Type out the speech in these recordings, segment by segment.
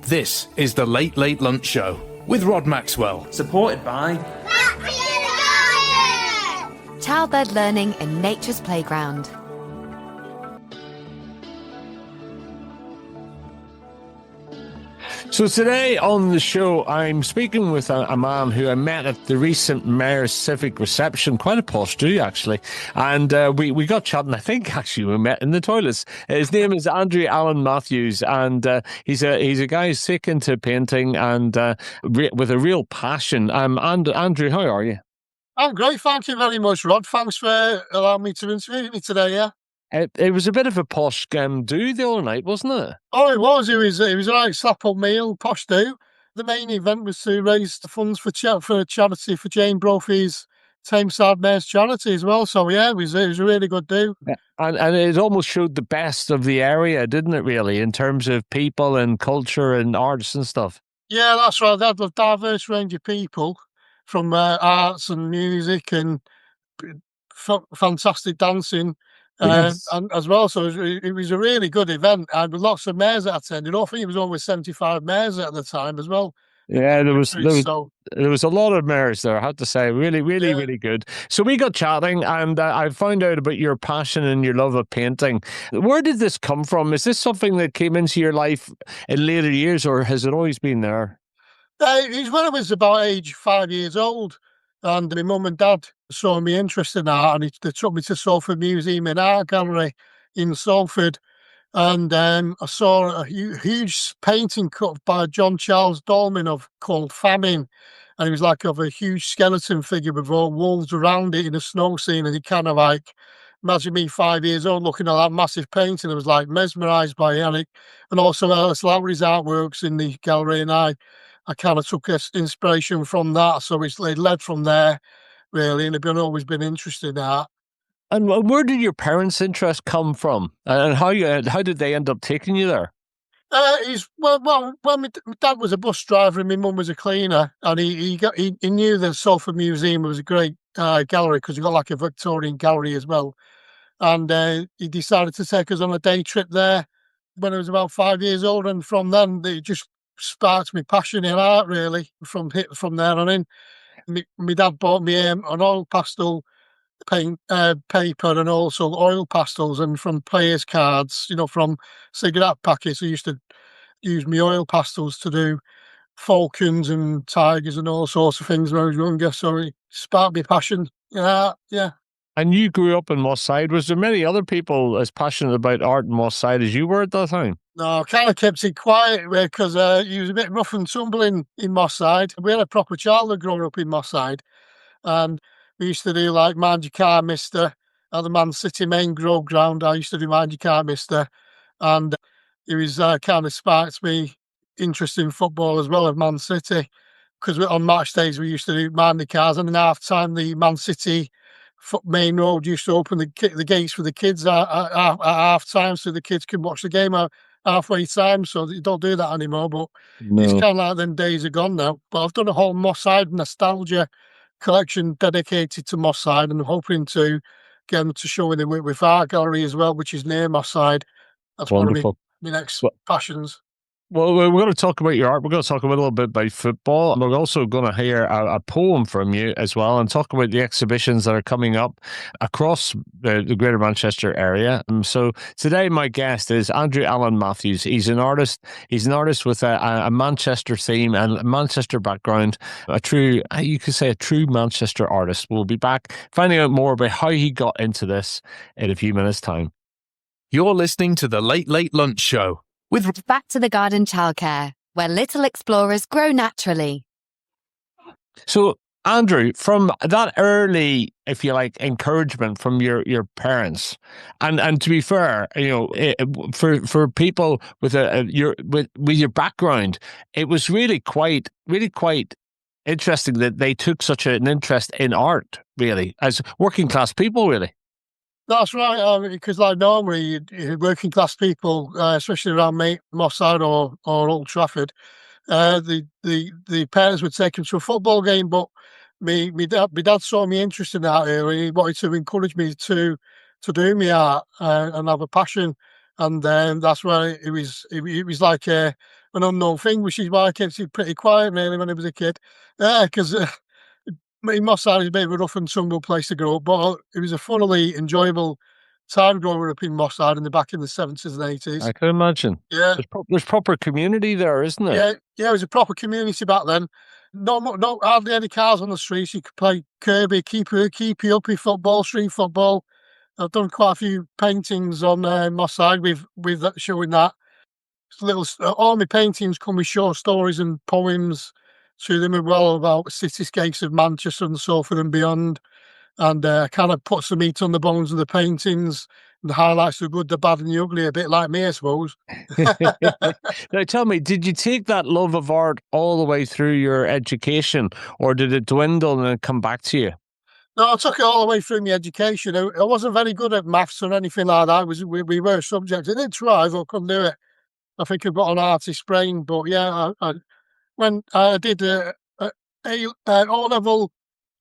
This is the Late Late Lunch Show with Rod Maxwell. Supported by Childbird Learning in Nature's Playground. So today on the show, I'm speaking with a man who I met at the recent Mayor's Civic Reception, quite a posh do actually, and we got chatting. I think actually we met in the toilets. His name is Andrew Allen Matthews, and he's a guy who's sick into painting and with a real passion. Andrew, how are you? I'm great, thank you very much, Rod. Thanks for allowing me to interview you today, yeah. It was a bit of a posh do the other night, wasn't it? Oh, it was. It was a right slap-up meal, posh do. The main event was to raise the funds for a charity for Jane Brophy's Tameside Mayor's charity as well. So, yeah, it was a really good do. Yeah. And it almost showed the best of the area, didn't it, really, in terms of people and culture and arts and stuff? Yeah, that's right. They had a diverse range of people from arts and music and fantastic dancing. Yes. And as well, so it was a really good event, and with lots of mayors that attended. I think it was almost 75 mayors at the time as well. Yeah, there was a lot of mayors there, I have to say. Really good. So we got chatting, and I found out about your passion and your love of painting. Where did this come from? Is this something that came into your life in later years, or has it always been there? It was when I was about age 5 years old, and my mum and dad saw me interest in art, and they took me to Salford Museum and Art Gallery in Salford, and I saw a huge painting cut by John Charles Dolman called Famine, and it was like of a huge skeleton figure with all wolves around it in a snow scene, and it kind of like, imagine me 5 years old looking at that massive painting. I was like mesmerised by it, and also Lowry's artworks in the gallery, and I kind of took inspiration from that, so it led from there, really, and I've always been interested in that. And where did your parents' interest come from? And how did they end up taking you there? Well, my dad was a bus driver and my mum was a cleaner, and he knew the Salford Museum was a great gallery because you got like a Victorian gallery as well, and he decided to take us on a day trip there when I was about 5 years old, and from then it just sparked my passion in art, really, from there on in. My dad bought me an oil pastel paint paper and also oil pastels, and from players' cards, from cigarette packets. I used to use my oil pastels to do falcons and tigers and all sorts of things when I was younger. So it sparked my passion in art, yeah. And you grew up in Moss Side. Was there many other people as passionate about art in Moss Side as you were at that time? No, I kind of kept it quiet because he was a bit rough and tumbling in Moss Side. We had a proper childhood growing up in Moss Side, and we used to do like Mind Your Car Mister at the Man City main ground. I used to do Mind Your Car Mister, and it was kind of sparked me interest in football as well as Man City, because on match days we used to do Mind the Cars, and in half time the Man City main road used to open the gates for the kids at half time, so the kids could watch the game at halfway time. So you don't do that anymore, but it's kind of like them days are gone now. But I've done a whole Moss Side nostalgia collection dedicated to Moss Side, and I'm hoping to get them to show in the with Art Gallery as well, which is near Moss Side. That's wonderful. One of my next passions. Well, we're going to talk about your art. We're going to talk a little bit about football. And we're also going to hear a poem from you as well, and talk about the exhibitions that are coming up across the Greater Manchester area. So today my guest is Andrew Allen Matthews. He's an artist. He's an artist with a Manchester theme and a Manchester background. You could say a true Manchester artist. We'll be back finding out more about how he got into this in a few minutes' time. You're listening to the Late Late Lunch Show with Back to the Garden Childcare, where little explorers grow naturally. So, Andrew, from that early, if you like, encouragement from your parents, and to be fair, for people with your background, it was really quite interesting that they took such an interest in art, really, as working class people, really. That's right, because like normally working class people, especially around Moss Side or Old Trafford, the parents would take them to a football game, but my dad saw me interest in that area. He wanted to encourage me to do my art and have a passion, and that's why it was like an unknown thing, which is why I kept it pretty quiet really when I was a kid. Because Moss Side is a bit of a rough and tumble place to grow up, but it was a thoroughly enjoyable time growing up in Moss Side back in the 70s and 80s. I can imagine. Yeah. There's proper community there, isn't there? Yeah, it was a proper community back then. No, hardly any cars on the streets. You could play Kirby, keepy uppy football, street football. I've done quite a few paintings on Moss Side with that, showing that. All my paintings come with short stories and poems to them as well about cityscapes of Manchester and Salford and beyond. And kind of put some meat on the bones of the paintings and highlights the good, the bad, and the ugly, a bit like me, I suppose. Now, tell me, did you take that love of art all the way through your education, or did it dwindle and then come back to you? No, I took it all the way through my education. I wasn't very good at maths or anything like that. We were subjects. I did try, but I couldn't do it. I think I've got an artist brain, but yeah, when I did O-level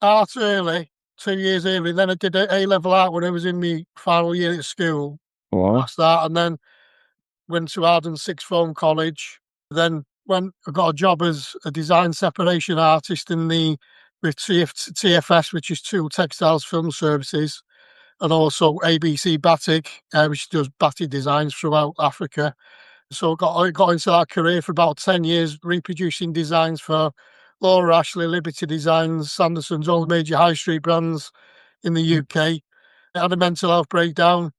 art early, 2 years early, then I did A-level art when I was in my final year at school. Wow. That's that, and then went to Arden Sixth Form College. Then I got a job as a design separation artist with TFS, which is Tool Textiles Film Services, and also ABC Batik, which does batik designs throughout Africa. So I got into that career for about 10 years, reproducing designs for Laura Ashley, Liberty Designs, Sanderson's, all the major high street brands in the UK. I had a mental health breakdown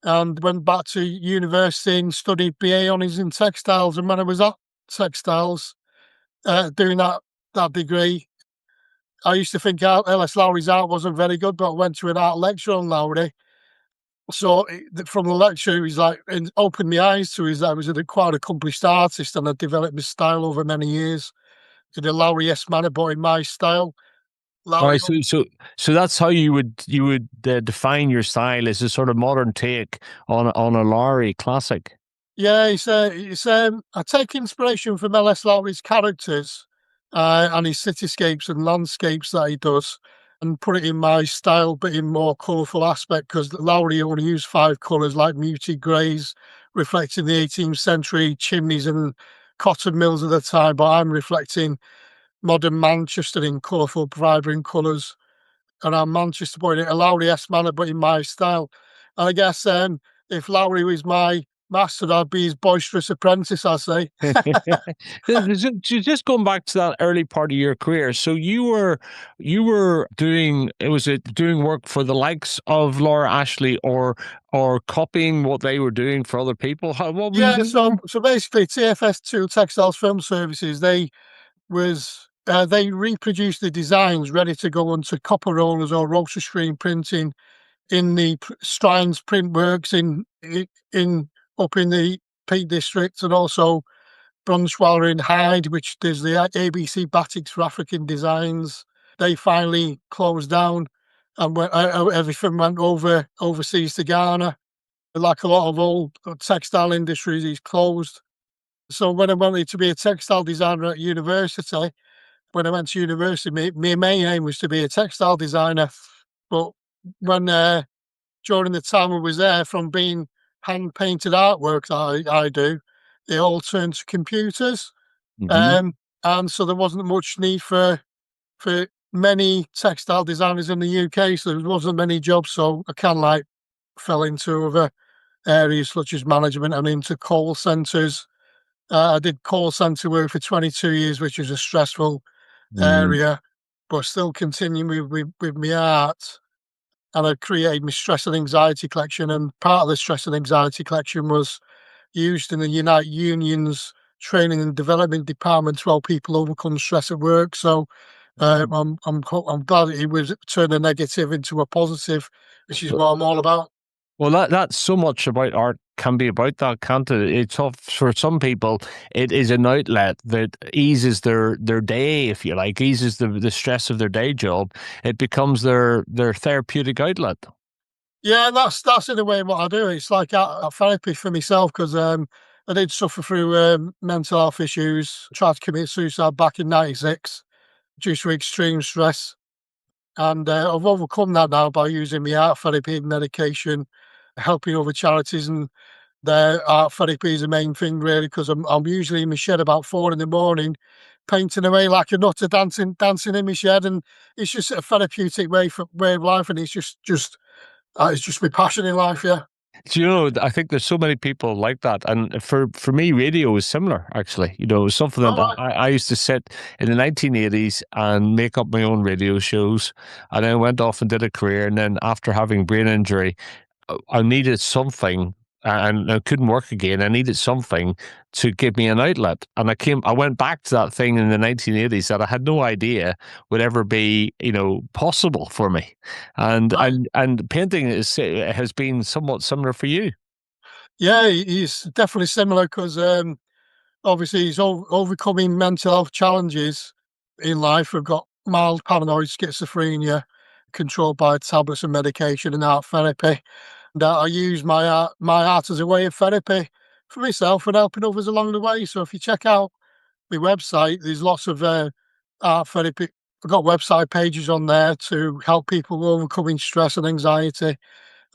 and went back to university and studied BA Honours in textiles. And when I was at textiles, doing that degree, I used to think LS Lowry's art wasn't very good, but I went to an art lecture on Lowry. So from the lecture, he's like, and opened my eyes to I was a quite accomplished artist, and I developed my style over many years. Did a Lowry-esque manner, but in my style. All Lowry, right, so that's how you would define your style as a sort of modern take on a Lowry classic. yeah, I take inspiration from LS Lowry's characters and his cityscapes and landscapes that he does, and put it in my style, but in more colourful aspect, because Lowry only used 5 colours, like muted greys, reflecting the 18th century chimneys and cotton mills of the time, but I'm reflecting modern Manchester in colourful, vibrant colours. And I'm Manchester boy in a Lowry-esque manner, but in my style. And I guess if Lowry was my master, I'd be his boisterous apprentice, I say. Just going back to that early part of your career, so you were doing doing work for the likes of Laura Ashley, or copying what they were doing for other people? What were you Yeah, doing? so basically TFS Tool Textiles Film Services, they reproduced the designs ready to go onto copper rollers or rotor screen printing in the Strines print works up in the Peak District, and also Brunschwaller in Hyde, which does the ABC Batiks for African designs. They finally closed down, and everything went overseas to Ghana. Like a lot of old textile industries, he's closed. So when I wanted to be a textile designer at university, when I went to university, my main aim was to be a textile designer. But when during the time I was there, from being hand painted artwork that I do, they all turned to computers, Mhm. and so there wasn't much need for many textile designers in the UK. So there wasn't many jobs. So I kind of like fell into other areas such as management and into call centres. I did call centre work for 22 years, which was a stressful Mm. area, but still continuing with my art. And I created my stress and anxiety collection. And part of the stress and anxiety collection was used in the United Union's training and development department to help people overcome stress at work. So I'm glad it was turned a negative into a positive, which is what I'm all about. Well, that's so much about art can be about that, can't it? It's tough for some people. It is an outlet that eases their day, if you like, eases the stress of their day job. It becomes their therapeutic outlet. Yeah, that's in a way what I do. It's like a therapy for myself, because I did suffer through mental health issues. Tried to commit suicide back in '96 due to extreme stress, and I've overcome that now by using my art therapy and medication, helping other charities, and Their art therapy is the main thing, really, because I'm usually in my shed about 4 a.m, painting away like a nutter, dancing in my shed, and it's just a therapeutic way of life, and it's just my passion in life. Yeah. Do you know, I think there's so many people like that. And for me, radio is similar, actually. You know, it was something that All right. I used to sit in the 1980s and make up my own radio shows. And then went off and did a career. And then after having brain injury, I needed something and I couldn't work again. I needed something to give me an outlet. And I went back to that thing in the 1980s that I had no idea would ever be, possible for me. And Right. and painting has been somewhat similar for you. Yeah, he's definitely similar because obviously he's overcoming mental health challenges in life. We've got mild paranoid schizophrenia, controlled by tablets and medication and art therapy. And I use my art as a way of therapy for myself and helping others along the way. So if you check out my website, there's lots of art therapy. I've got website pages on there to help people overcoming stress and anxiety.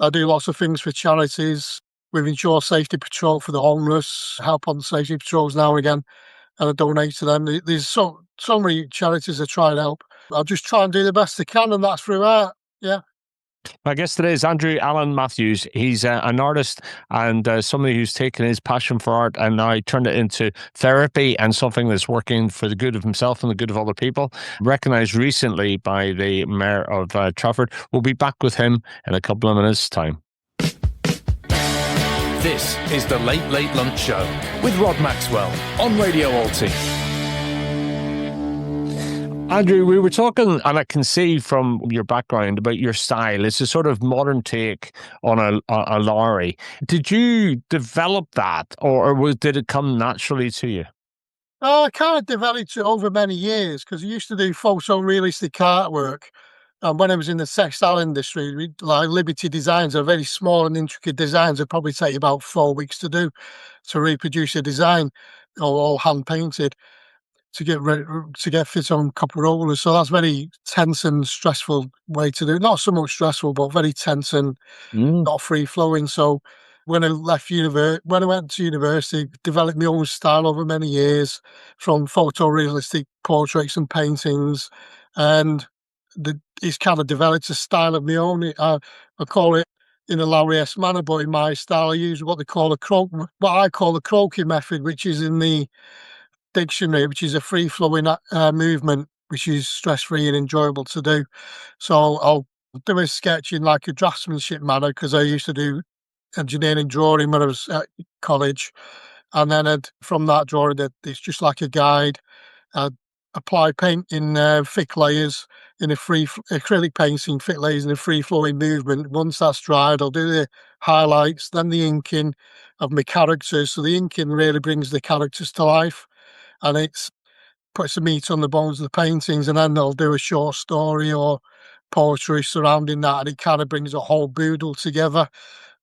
I do lots of things for charities. We've insured safety patrol for the homeless, help on safety patrols now and again, and I donate to them. There's so many charities I try and help. I just try and do the best I can, and that's through art. Yeah. My guest today is Andrew Allen Matthews. He's an artist and somebody who's taken his passion for art and now turned it into therapy and something that's working for the good of himself and the good of other people. Recognised recently by the Mayor of Trafford. We'll be back with him in a couple of minutes' time. This is the Late Late Lunch Show with Rod Maxwell on Radio Alti. Andrew, we were talking, and I can see from your background about your style. It's a sort of modern take on a Lowry. Did you develop that, or did it come naturally to you? I kind of developed it over many years because I used to do photorealistic artwork. And when I was in the textile industry, like Liberty designs are very small and intricate designs. It probably take you about 4 weeks to do to reproduce a design, all hand painted, to get fit on copper rollers. So that's very tense and stressful way to do it. Not so much stressful, but very tense and not free flowing. So when I went to university, developed my own style over many years, from photorealistic portraits and paintings, and it's kind of developed a style of my own. I call it in a Lowry-esque manner, but in my style, I use what I call the croquis method, which is in the dictionary, which is a free-flowing movement, which is stress-free and enjoyable to do. So I'll do a sketch in like a draftsmanship manner because I used to do engineering drawing when I was at college, and then from that drawing, it's just like a guide. I'd apply paint in thick layers in acrylic paints in thick layers in a free-flowing movement. Once that's dried, I'll do the highlights, then the inking of my characters. So the inking really brings the characters to life, and it's puts the meat on the bones of the paintings, and then I'll do a short story or poetry surrounding that, and it kind of brings a whole boodle together.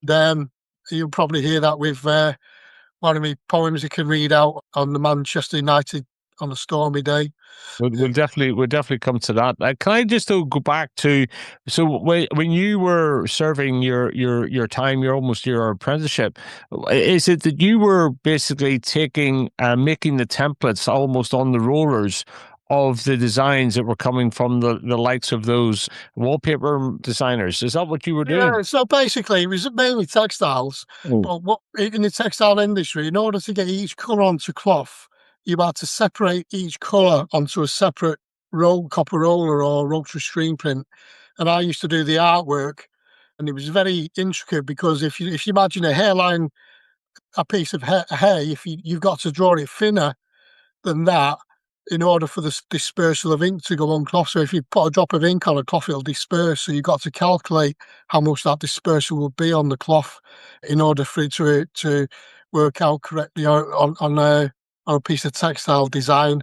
Then you'll probably hear that with one of my poems you can read out on the Manchester United on a stormy day. We'll definitely come to that. Can I just go back to when you were serving your time, your apprenticeship, is it that you were basically making the templates almost on the rollers of the designs that were coming from the likes of those wallpaper designers? Is that what you were doing? Yeah, so basically it was mainly textiles, but what in the textile industry, in order to get each colour onto cloth, you had to separate each colour onto a separate copper roller or rotary screen print. And I used to do the artwork, and it was very intricate because if you imagine a hairline, a piece of hair, you've got to draw it thinner than that in order for the dispersal of ink to go on cloth. So if you put a drop of ink on a cloth, it'll disperse. So you've got to calculate how much that dispersal will be on the cloth in order for it to work out correctly on a piece of textile design.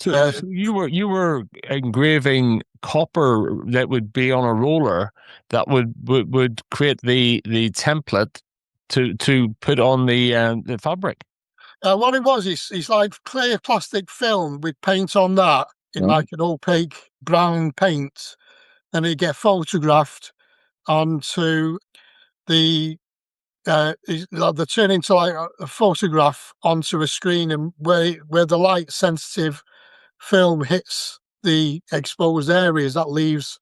So you were engraving copper that would be on a roller that would create the template to put on the fabric. What it was, it's like clear plastic film with paint on that in like an opaque brown paint, and it get photographed onto the they turn into like a photograph onto a screen, and where the light sensitive film hits the exposed areas, that leaves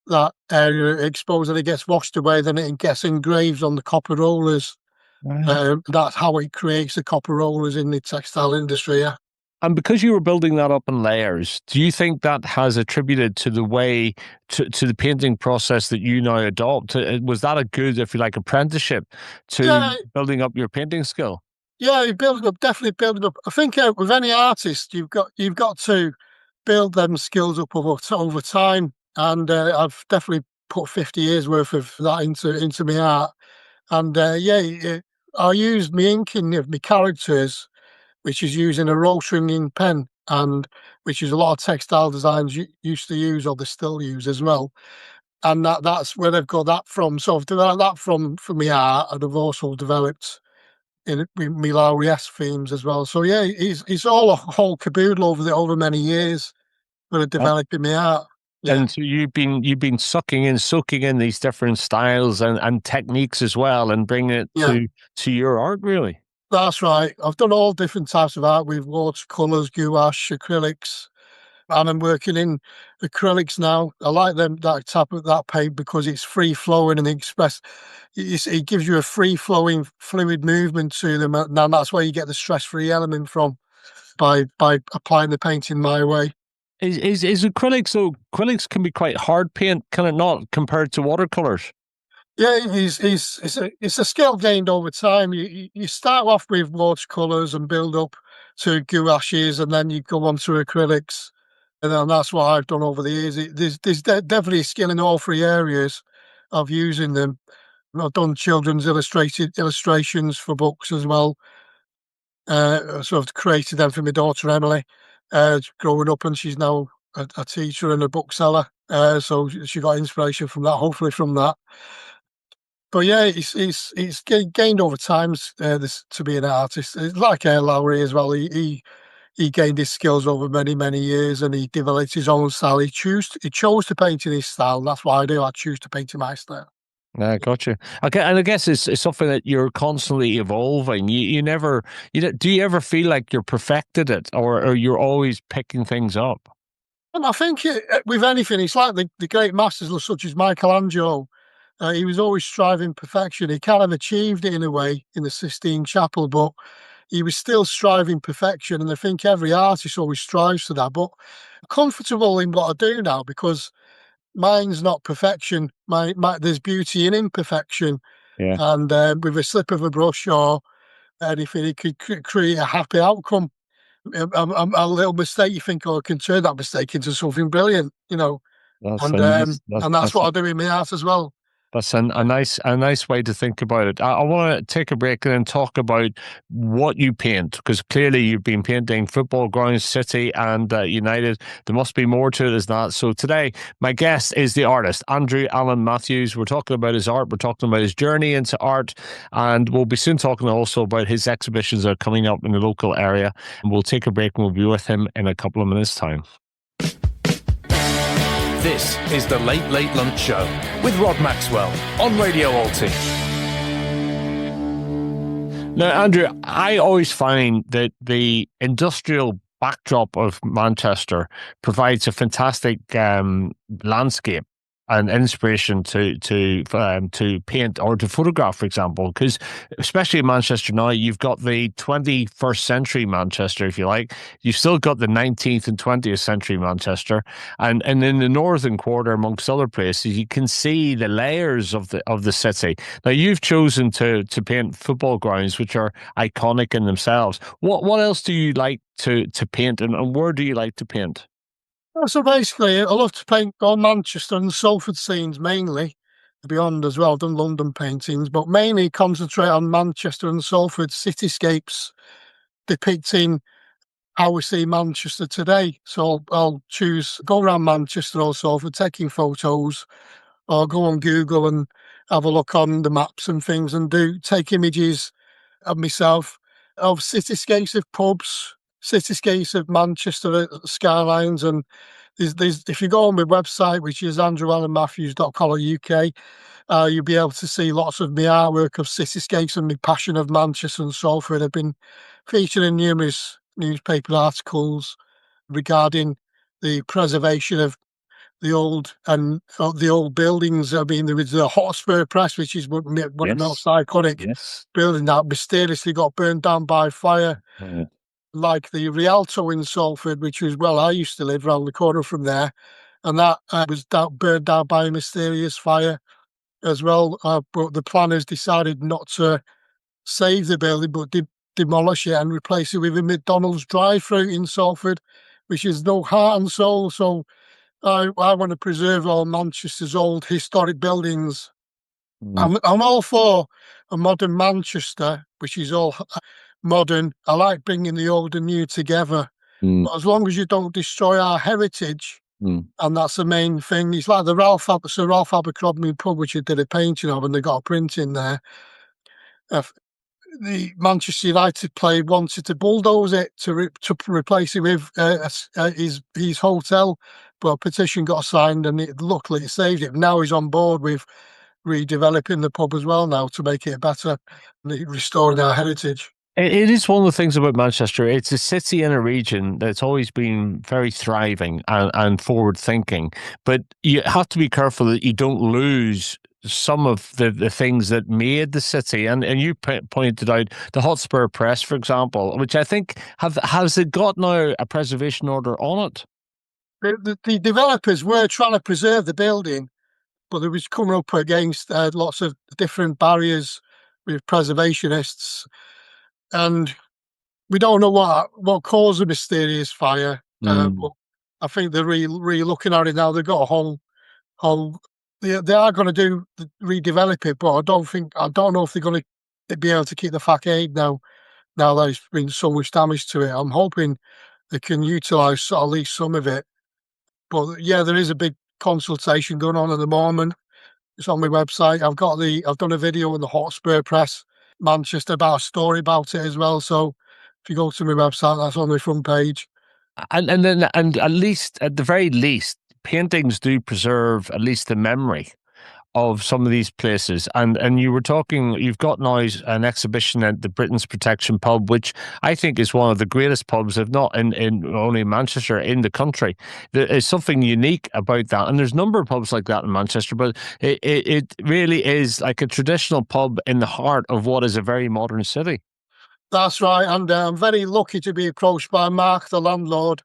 that area exposed and it gets washed away, then it gets engraved on the copper rollers. That's how it creates the copper rollers in the textile industry. Yeah. And because you were building that up in layers, do you think that has attributed to the way to the painting process that you now adopt? Was that a good, if you like, apprenticeship to Yeah, building up your painting skill? yeah, you build it up, definitely build it up. I think with any artist, you've got to build them skills up over time, and I've definitely put 50 years worth of that into my art. And I use my inking of my characters, which is using a roll stringing pen, and which is a lot of textile designs used to use, or they still use as well. And that's where they've got that from. So I've developed that from my art, and I've also developed in me Lowry themes as well. So yeah, it's all a whole caboodle over many years for developing my art. Yeah, And so you've been soaking in these different styles and techniques as well, and bringing it yeah. to your art, really. That's right. I've done all different types of art with watercolors, gouache, acrylics, and I'm working in acrylics now. I like that type of that paint because it's free flowing and it gives you a free flowing fluid movement to them, and that's where you get the stress free element from by applying the painting my way. Is acrylics, so acrylics can be quite hard paint, can it not, compared to watercolors? Yeah, it's a skill gained over time. You start off with watercolors and build up to gouaches, and then you go on to acrylics, and then that's what I've done over the years. There's definitely a skill in all three areas of using them. I've done children's illustrations for books as well. So I've created them for my daughter Emily, growing up, and she's now a teacher and a bookseller. So she got inspiration from that, hopefully from that. But yeah, it's gained over time, this to be an artist. It's like Lowry as well. He gained his skills over many years, and he developed his own style. He chose to paint in his style. And that's what I do. I choose to paint in my style. Yeah, gotcha. Okay, and I guess it's something that you're constantly evolving. You never, do you ever feel like you're perfected it, or you're always picking things up? And I think with anything, it's like the great masters such as Michelangelo. He was always striving perfection. He kind of achieved it in a way in the Sistine Chapel, but he was still striving perfection. And I think every artist always strives for that. But I'm comfortable in what I do now because mine's not perfection. There's beauty in imperfection, Yeah, and with a slip of a brush or anything, it could create a happy outcome. A little mistake, you think, oh, I can turn that mistake into something brilliant, that's and a nice and that's what I do in my art as well. that's a nice way to think about it. I want to take a break and then talk about what you paint, because clearly you've been painting football grounds, City and United. There must be more to it as that. So today, my guest is the artist Andrew Allen Matthews. We're talking about his art. We're talking about his journey into art, and we'll be soon talking also about his exhibitions that are coming up in the local area. And we'll take a break and we'll be with him in a couple of minutes' time. This is the Late Late Lunch Show with Rod Maxwell on Radio Alti. Now, Andrew, I always find that the industrial backdrop of Manchester provides a fantastic landscape and inspiration to paint or to photograph, for example, because especially in Manchester now, you've got the 21st century Manchester, if you like. You've still got the 19th and 20th century Manchester, and in the northern quarter, amongst other places, you can see the layers of the city. Now, you've chosen to paint football grounds, which are iconic in themselves. What else do you like to paint, and where do you like to paint? So basically, I love to paint on Manchester and Salford scenes mainly, beyond as well. I've done London paintings, but mainly concentrate on Manchester and Salford cityscapes depicting how we see Manchester today. So I'll go around Manchester or Salford taking photos, or go on Google and have a look on the maps and things, and take images of myself, of cityscapes of pubs, cityscapes of Manchester skylines. And there's if you go on my website, which is andrewallenmatthews.co.uk, You'll be able to see lots of my artwork of cityscapes and my passion of Manchester and Salford. I've been featured in numerous newspaper articles regarding the preservation of the old buildings. I mean, there was the Hotspur Press, which is one of the most iconic building that mysteriously got burned down by fire. Like the Rialto in Salford, which was, well, I used to live around the corner from there, and that was burned down by a mysterious fire as well. But the planners decided not to save the building, but demolish it and replace it with a McDonald's drive-through in Salford, which is no heart and soul. So I want to preserve all Manchester's old historic buildings. I'm all for a modern Manchester, which is all modern. I like bringing the old and new together. But as long as you don't destroy our heritage, and that's the main thing. It's like the Sir Ralph Abercrombie pub, which I did a painting of, and they got a print in there. The Manchester United player wanted to bulldoze it to replace it with his hotel, but a petition got signed, and luckily it saved it. Now he's on board with redeveloping the pub as well now to make it better, restoring our heritage. It is one of the things about Manchester. It's a city in a region that's always been very thriving and forward thinking, but you have to be careful that you don't lose some of the things that made the city. And you pointed out the Hotspur Press, for example, which I think has it got now a preservation order on it? The developers were trying to preserve the building, but they was coming up against lots of different barriers with preservationists, and we don't know what caused the mysterious fire. But I think they're looking at it now. They've got a whole. They are going to redevelop it, but I don't know if they're going to be able to keep the facade now. Now there's been so much damage to it, I'm hoping they can utilise at least some of it. But yeah, there is a big consultation going on at the moment. It's on my website. I've done a video in the Hotspur Press Manchester about a story about it as well. So if you go to my website, that's on the front page. And at the very least, paintings do preserve at least the memory of some of these places. And you were talking, you've got now an exhibition at the Britain's Protection Pub, which I think is one of the greatest pubs, if not in only Manchester, in the country. There is something unique about that. And there's a number of pubs like that in Manchester, but it really is like a traditional pub in the heart of what is a very modern city. That's right. And I'm very lucky to be approached by Mark, the landlord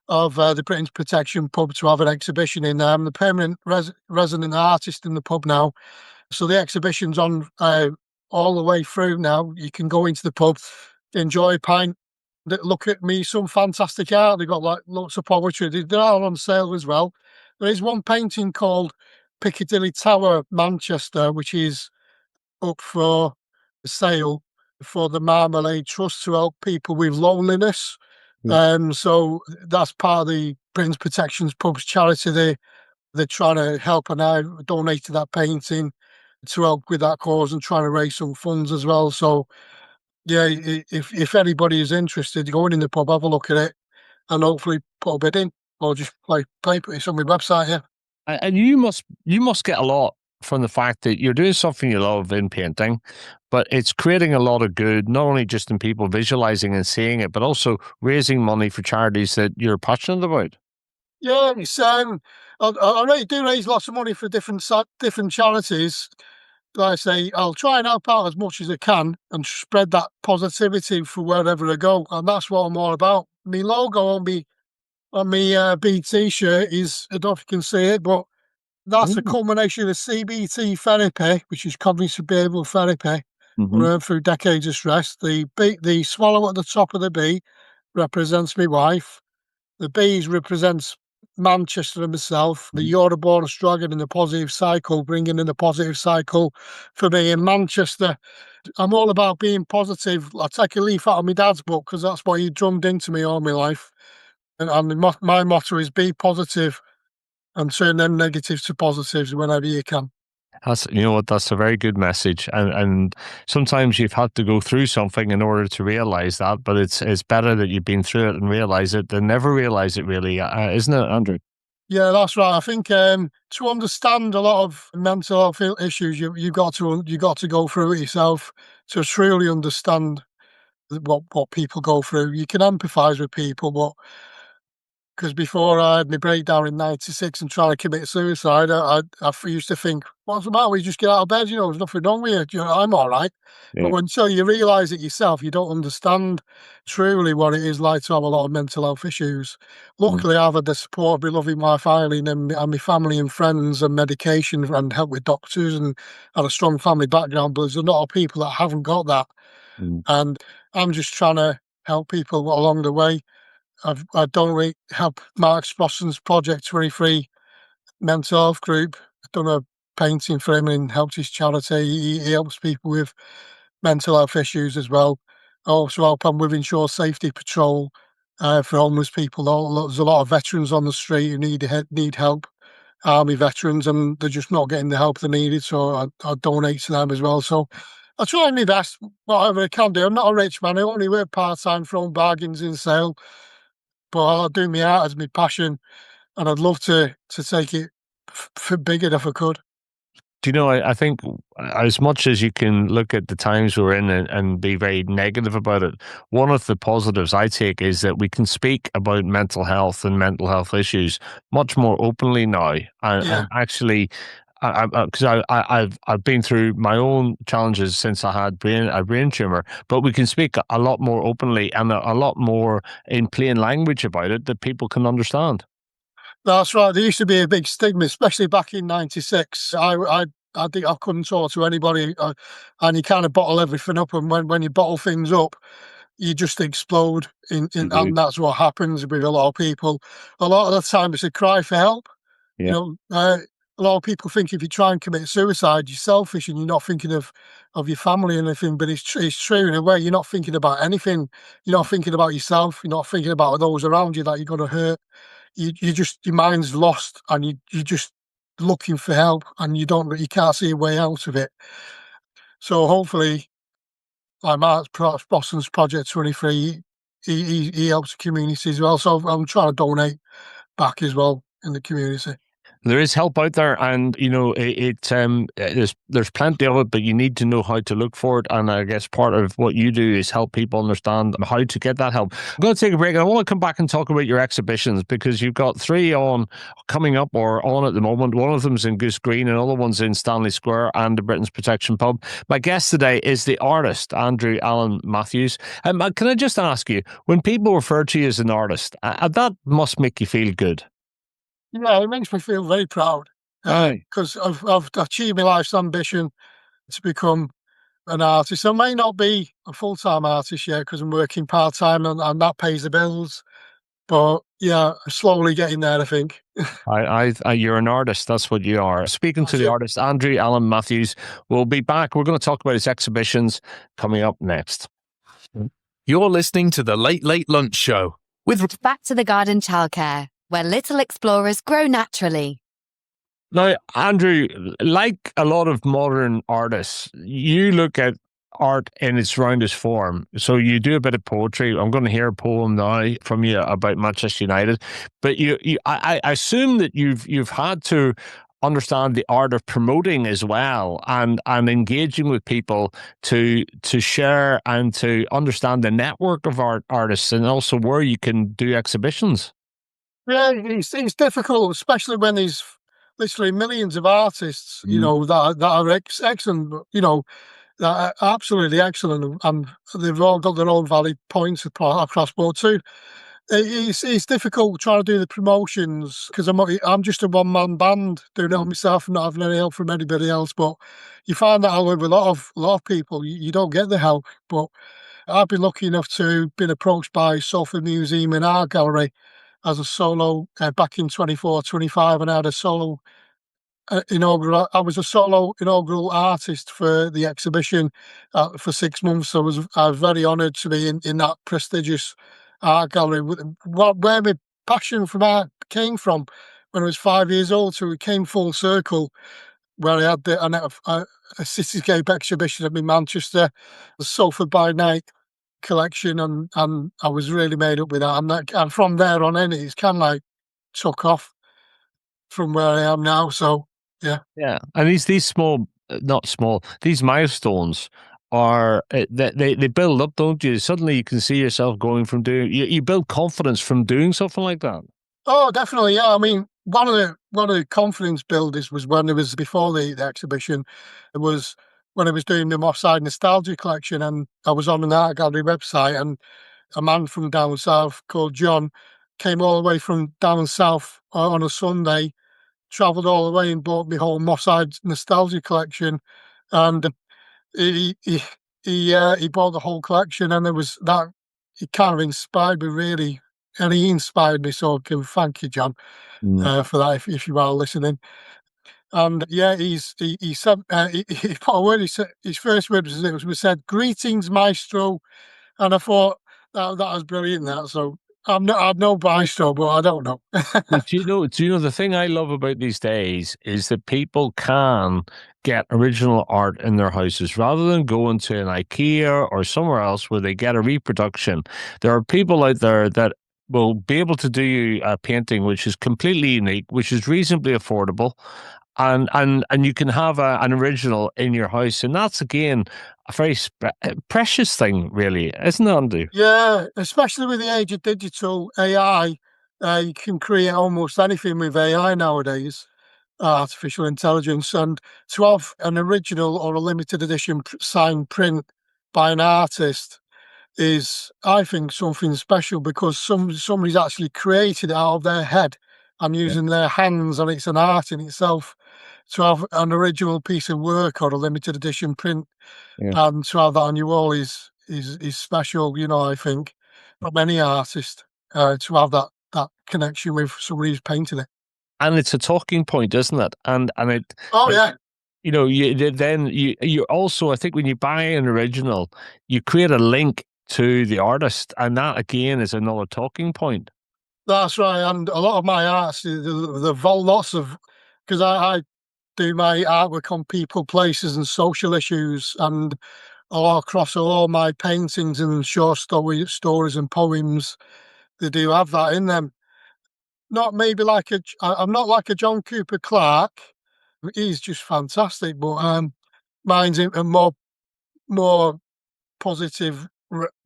of the Britain's Protection Pub, to have an exhibition in there. I'm the permanent resident artist in the pub now. So the exhibition's on all the way through now. You can go into the pub, enjoy a pint, look at me, some fantastic art. They've got like lots of poetry. They're all on sale as well. There is one painting called Piccadilly Tower, Manchester, which is up for sale for the Marmalade Trust to help people with loneliness. So that's part of the Britain's Protection Pub's charity. They're trying to help, and I donated that painting to help with that cause and trying to raise some funds as well. So yeah, if anybody is interested, go in the pub, have a look at it, and hopefully put a bid in, or just play it's on my website here. And you must get a lot from the fact that you're doing something you love in painting, but it's creating a lot of good, not only just in people visualizing and seeing it, but also raising money for charities that you're passionate about. Yeah, it's I do raise lots of money for different charities. Like I say, I'll try and help out as much as I can and spread that positivity for wherever I go, and that's what I'm all about. My logo on my BT shirt is, I don't know if you can see it, but that's a culmination of CBT therapy, which is cognitive behavioural therapy, learned through decades of stress. The swallow at the top of the B represents my wife. The B's represents Manchester and myself. The Euroborn dragon in the positive cycle, bringing in the positive cycle for me in Manchester. I'm all about being positive. I take a leaf out of my dad's book because that's what he drummed into me all my life. And my motto is be positive and turn them negatives to positives whenever you can. You know what? That's a very good message, and sometimes you've had to go through something in order to realize that. But it's better that you've been through it and realize it than never realize it. Really, isn't it, Andrew? Yeah, that's right. I think to understand a lot of mental health issues, you got to go through it yourself to truly understand what people go through. You can empathise with people, but because before I had my breakdown in '96 and trying to commit suicide, I used to think, what's the matter? We just get out of bed, there's nothing wrong with you. I'm all right. Yeah. But until you realise it yourself, you don't understand truly what it is like to have a lot of mental health issues. Luckily, I've had the support of my loving wife, Eileen, and my family and friends and medication and help with doctors and had a strong family background. But there's a lot of people that haven't got that. Mm. And I'm just trying to help people along the way. I donate, help Mark Sprosson's Project 23 mental health group. I've done a painting for him and helped his charity. He helps people with mental health issues as well. I also help him with Inshore Safety Patrol for homeless people. There's a lot of veterans on the street who need help, army veterans, and they're just not getting the help they needed. So I donate to them as well. So I try my best, whatever I can do. I'm not a rich man. I only work part-time from bargains in sale. But I'll do my art as my passion, and I'd love to take it for bigger if I could. Do you know, I think as much as you can look at the times we're in and be very negative about it, one of the positives I take is that we can speak about mental health and mental health issues much more openly now. Yeah, And actually, because I've been through my own challenges since I had a brain tumor, but we can speak a lot more openly and a lot more in plain language about it that people can understand. that's right. There used to be a big stigma, especially back in '96. I think I couldn't talk to anybody, and you kind of bottle everything up. And when you bottle things up, you just explode. Mhm. And that's what happens with a lot of people. A lot of the time, it's a cry for help. You Yeah. know, a lot of people think if you try and commit suicide, you're selfish and you're not thinking of your family and anything. But it's true in a way. You're not thinking about anything. You're not thinking about yourself. You're not thinking about those around you that you're going to hurt. You just your mind's lost and you're just looking for help and you can't see a way out of it. So hopefully, like Boston's Project 23, he helps the community as well. So I'm trying to donate back as well in the community. There is help out there, and there's plenty of it, but you need to know how to look for it. And I guess part of what you do is help people understand how to get that help. I'm going to take a break, and I want to come back and talk about your exhibitions because you've got three on coming up or on at the moment. One of them's in Goose Green, another one's in Stanley Square and the Britain's Protection Pub. My guest today is the artist Andrew Allen Matthews. Can I just ask you, when people refer to you as an artist, that must make you feel good. Yeah, it makes me feel very proud Aye. because I've achieved my life's ambition to become an artist. I may not be a full-time artist yet because I'm working part-time and that pays the bills. But yeah, slowly getting there, I think. You're an artist. That's what you are. Speaking to That's the it. artist, Andrew Allen Matthews, will be back. We're going to talk about his exhibitions coming up next. You're listening to the Late Late Lunch Show with Back to the Garden Childcare, where little explorers grow naturally. Now, Andrew, like a lot of modern artists, you look at art in its roundest form. So you do a bit of poetry. I'm going to hear a poem now from you about Manchester United, but I assume that you've had to understand the art of promoting as well and engaging with people to share and to understand the network of artists and also where you can do exhibitions. Yeah, it's difficult, especially when there's literally millions of artists, that are excellent, that are absolutely excellent, and they've all got their own valid points across board too. It's difficult trying to do the promotions because I'm just a one-man band doing it on myself and not having any help from anybody else. But you find that out with a lot of people, you don't get the help. But I've been lucky enough to been approached by Salford Museum and Art Gallery as a solo back in 24, 25, and I had a solo inaugural. I was a solo inaugural artist for the exhibition for 6 months. So I was very honoured to be in that prestigious art gallery. Where my passion for art came from when I was 5 years old. So it came full circle where I had a cityscape exhibition up in Manchester, the Salford by Night collection, and I was really made up with that. And from there on in, it's kind of like took off. from where I am now. So yeah. Yeah, and these small, not small, these milestones are they build up, don't you? Suddenly you can see yourself going from doing you build confidence from doing something like that. Oh, definitely. Yeah. I mean, one of the confidence builders was when it was before the exhibition. It was when I was doing the Moss Side Nostalgia collection, and I was on an art gallery website, and a man from down south called John came all the way from down south on a Sunday, travelled all the way and bought me whole Moss Side Nostalgia collection, and he he he bought the whole collection, and it was that he kind of inspired me really, and he inspired me. So I can thank you, John, Mm. for that if you are listening. And yeah, he said he put a word. He said his first word was said, "Greetings, Maestro," and I thought that was brilliant. That so I'm no maestro, but I don't know. But do you know the thing I love about these days is that people can get original art in their houses rather than going to an IKEA or somewhere else where they get a reproduction. There are people out there that will be able to do a painting which is completely unique, which is reasonably affordable, and you can have an original in your house, and that's again a very precious thing, really, isn't it, Andy? Yeah, especially with the age of digital AI, you can create almost anything with AI nowadays, artificial intelligence, and to have an original or a limited edition signed print by an artist is, I think, something special because somebody's actually created it out of their head and Yeah, using their hands, and it's an art in itself. To have an original piece of work or a limited edition print yeah. and to have that on your wall is special, I think, from any artist, to have that connection with somebody who's painted it. And it's a talking point, isn't it? And Oh, it yeah. then you also, I think when you buy an original, you create a link to the artist, and that again is another talking point. That's right, and a lot of my arts, the lots of because I do my artwork on people, places, and social issues, and all across all my paintings and short stories and poems, they do have that in them. Not maybe I'm not like a John Cooper Clarke. He's just fantastic, but mine's in a more positive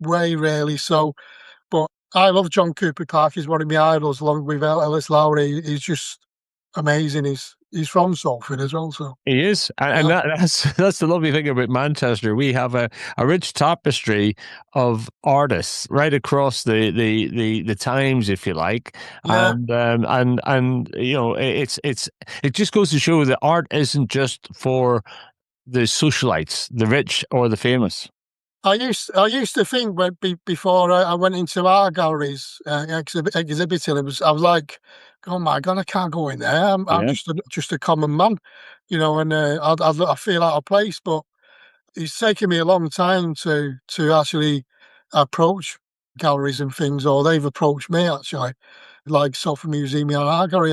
way, really. So, but I love John Cooper Clarke. He's one of my idols, along with Ellis Lowry. He's just amazing. He's from Salford as well. So He is, and yeah, that's the lovely thing about Manchester. We have a rich tapestry of artists right across the times, if you like, yeah. and it just goes to show that art isn't just for the socialites, the rich or the famous. I used to think before I went into art galleries exhibiting, I was like, oh my god, I can't go in there. I'm Yeah, just a common man, and I feel out of place. But it's taken me a long time to actually approach galleries and things, or they've approached me actually, like Salford Museum and Art Gallery,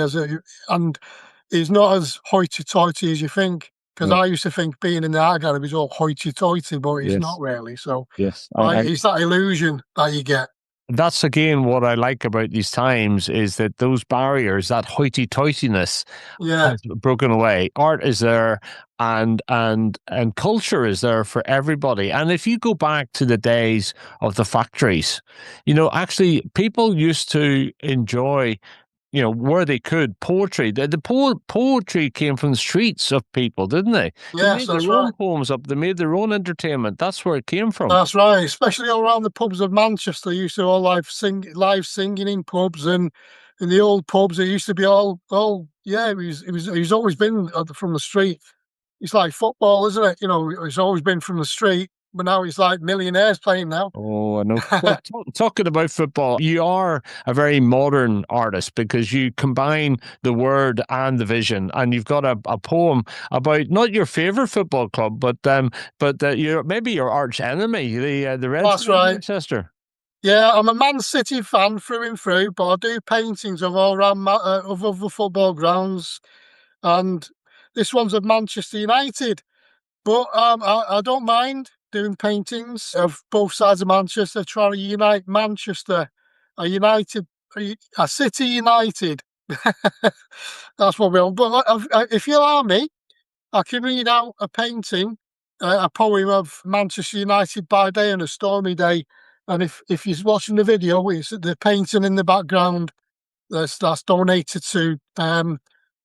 and it's not as hoity-toity as you think. Because no, I used to think being in the art gallery was all hoity-toity, but it's not yes, really. So yes. it's that illusion that you get. That's again what I like about these times is that those barriers, that hoity-toityness, Yeah, has broken away. Art is there, and culture is there for everybody. And if you go back to the days of the factories, actually people used to enjoy, where they could, poetry. The poetry came from the streets of people, didn't they? They yes, made that's their right. own poems up. They made their own entertainment. That's where it came from. That's right. Especially all around the pubs of Manchester, used to all live singing in pubs, and in the old pubs, it used to be all yeah. He's always been from the street. It's like football, isn't it? It's always been from the street, but now it's like millionaires playing now. Oh, I know. Well, talking about football, you are a very modern artist because you combine the word and the vision, and you've got a poem about not your favorite football club, but maybe your arch enemy, the Reds That's of right. Manchester. Yeah, I'm a Man City fan through and through, but I do paintings of all around of other football grounds, and this one's of Manchester United. But I don't mind doing paintings of both sides of Manchester, trying to unite Manchester, a united, a city united That's what we want. But if you allow me, I can read out a painting, a poem of Manchester United by day and a stormy day. And if you're watching the video, it's the painting in the background that's donated to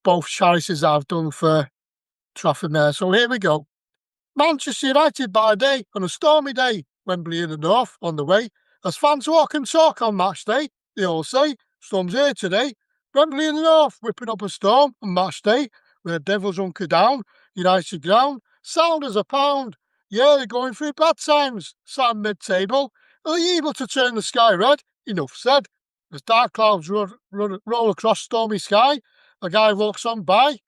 both charities I've done for Trafford there. So here we go. Manchester United by day on a stormy day, Wembley in the north on the way. As fans walk and talk on match day, they all say, storm's here today. Wembley in the north, whipping up a storm on match day, where Devils hunker down, United ground, sound as a pound. Yeah, they're going through bad times, sat mid-table. Are they able to turn the sky red? Enough said. As dark clouds roll across stormy sky, a guy walks on by.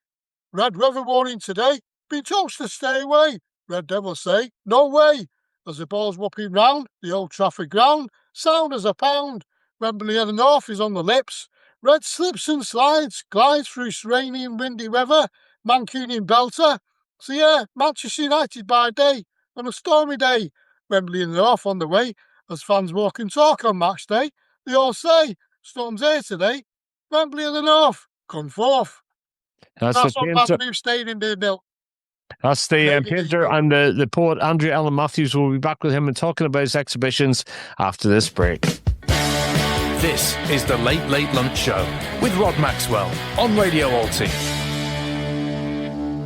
Red weather warning today. Been told to stay away. Red Devils say, no way. As the ball's whopping round the Old Trafford ground, sound as a pound. Wembley in the north is on the lips. Red slips and slides, glides through rainy and windy weather. Mancunian belter. So yeah, Manchester United by day on a stormy day. Wembley in the north on the way. As fans walk and talk on match day, they all say, storm's here today. Wembley in the north, come forth. That's That's the what painter. Matthew stayed in the mill. That's the There you painter go. and the poet Andrew Allen Matthews. We'll be back with him and talking about his exhibitions after this break. This is the Late Late Lunch Show with Rod Maxwell on Radio Alti.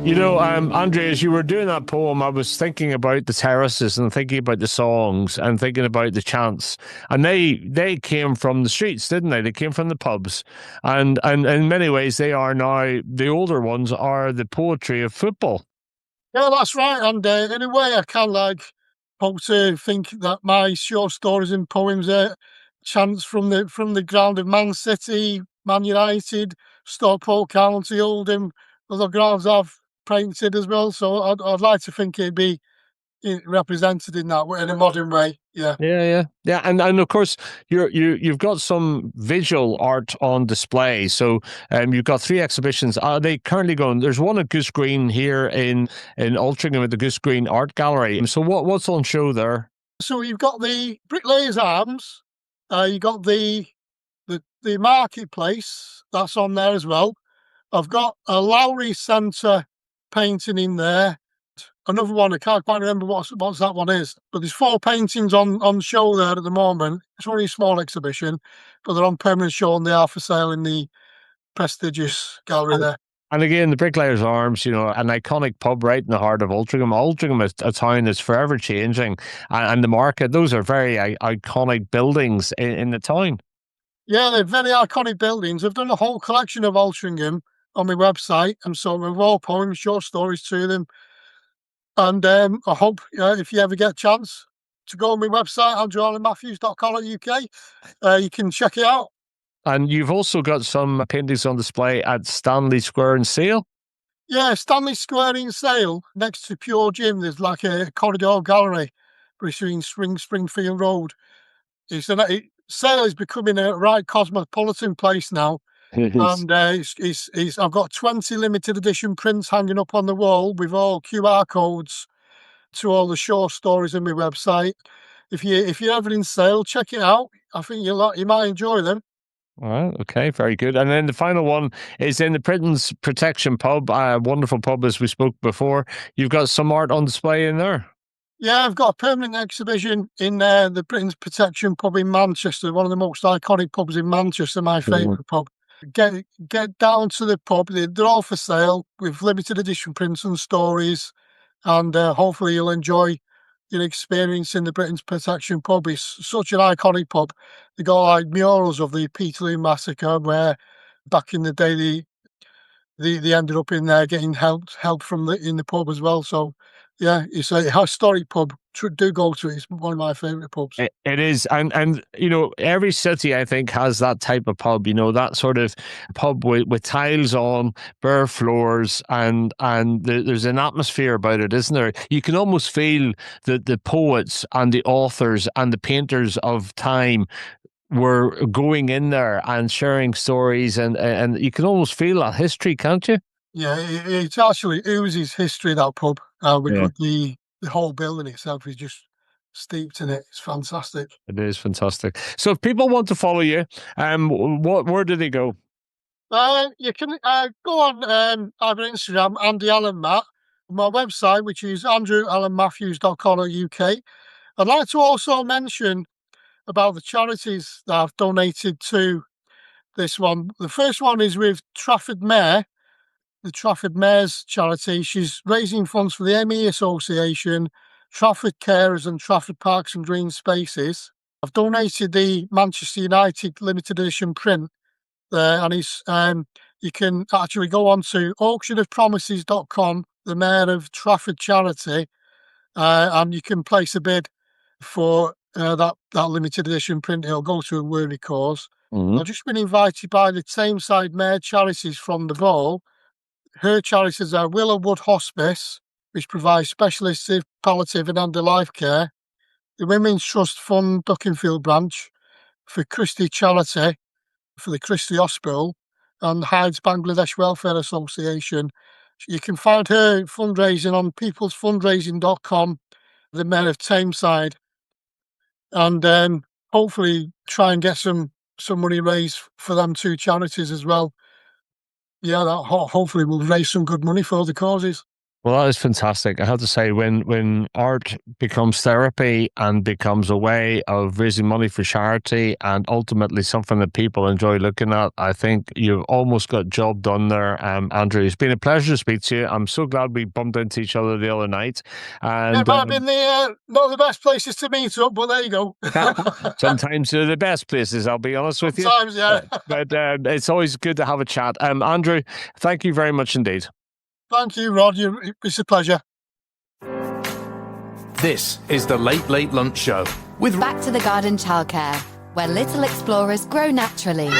You know, Andre, as you were doing that poem, I was thinking about the terraces and thinking about the songs and thinking about the chants. And they came from the streets, didn't they? They came from the pubs. And in many ways, they are now, the older ones are the poetry of football. Yeah, that's right. And in a way, I can hope to think that my short stories and poems are chants from the ground of Man City, Man United, Stockport County, Oldham, other grounds I've painted as well. So I'd like to think it'd be represented in that way, in a modern way. Yeah. Yeah. And of course, you've got some visual art on display. So you've got 3 exhibitions. Are they currently going? There's one at Goose Green here in Altrincham at the Goose Green Art Gallery. So what's on show there? So you've got the Bricklayers Arms. You got the marketplace that's on there as well. I've got a Lowry Centre painting in there. Another one, I can't quite remember what that one is, but there's 4 paintings on show there at the moment. It's only a small exhibition, but they're on permanent show and they are for sale in the prestigious gallery there. And again, the Bricklayers Arms, you know, an iconic pub right in the heart of Altrincham. Altrincham is a town that's forever changing, and the market, those are very iconic buildings in the town. Yeah, they're very iconic buildings. I've done a whole collection of Altrincham on my website, and so with all poems, short stories to them. And I hope if you ever get a chance to go on my website, andrewallenmatthews.co.uk, you can check it out. And you've also got some paintings on display at Stanley Square in Sale. Yeah, Stanley Square in Sale, next to Pure Gym, there's like a corridor gallery between Springfield Road. Sale is becoming a right cosmopolitan place now. And I've got 20 limited edition prints hanging up on the wall with all QR codes to all the short stories on my website. If you're ever in Sale, check it out. I think you might enjoy them. All right, okay, very good. And then the final one is in the Britain's Protection Pub, a wonderful pub as we spoke before. You've got some art on display in there. Yeah, I've got a permanent exhibition in the Britain's Protection Pub in Manchester, one of the most iconic pubs in Manchester, my favourite pub. Get down to the pub. They're all for sale with limited edition prints and stories, and hopefully you'll enjoy your experience in the Britain's Protection Pub. It's such an iconic pub. They got like murals of the Peterloo Massacre, where back in the day they ended up in there getting help from in the pub as well. So yeah, it's a historic pub. Do go to it. It's one of my favourite pubs. It is. And you know, every city, I think, has that type of pub, you know, that sort of pub with tiles on, bare floors, and there's an atmosphere about it, isn't there? You can almost feel the poets and the authors and the painters of time were going in there and sharing stories, and you can almost feel that history, can't you? Yeah, it actually oozes history, that pub. The whole building itself is just steeped in it. It's fantastic. It is fantastic. So if people want to follow you, where do they go? You can go on either Instagram, Andy Allen Matt, my website, which is andrewallenmatthews.co.uk. I'd like to also mention about the charities that I've donated to this one. The first one is with Trafford Mayor, the Trafford Mayor's charity. She's raising funds for the ME Association, Trafford Carers and Trafford Parks and Green Spaces. I've donated the Manchester United limited edition print there, and you can actually go on to auctionofpromises.com, the Mayor of Trafford charity, and you can place a bid for that limited edition print. It'll go to a worthy cause. Mm-hmm. I've just been invited by the Tameside Mayor Charities from the Bowl. Her charities are Willowwood Hospice, which provides specialist palliative and end-of-life care, the Women's Trust Fund Duckingfield branch, for Christie Charity, for the Christie Hospital, and Hyde's Bangladesh Welfare Association. You can find her fundraising on peoplesfundraising.com, the Mayor of Tameside, and hopefully try and get some money raised for them two charities as well. Yeah, that hopefully will raise some good money for the causes. Well, that is fantastic. I have to say, when art becomes therapy and becomes a way of raising money for charity and ultimately something that people enjoy looking at, I think you've almost got job done there, Andrew. It's been a pleasure to speak to you. I'm so glad we bumped into each other the other night. And it might have been not the best places to meet up, but there you go. Sometimes they're the best places, I'll be honest with you. Sometimes, yeah. But it's always good to have a chat. Andrew, thank you very much indeed. Thank you, Rod. It's a pleasure. This is the Late Late Lunch Show with Back to the Garden Childcare, where little explorers grow naturally.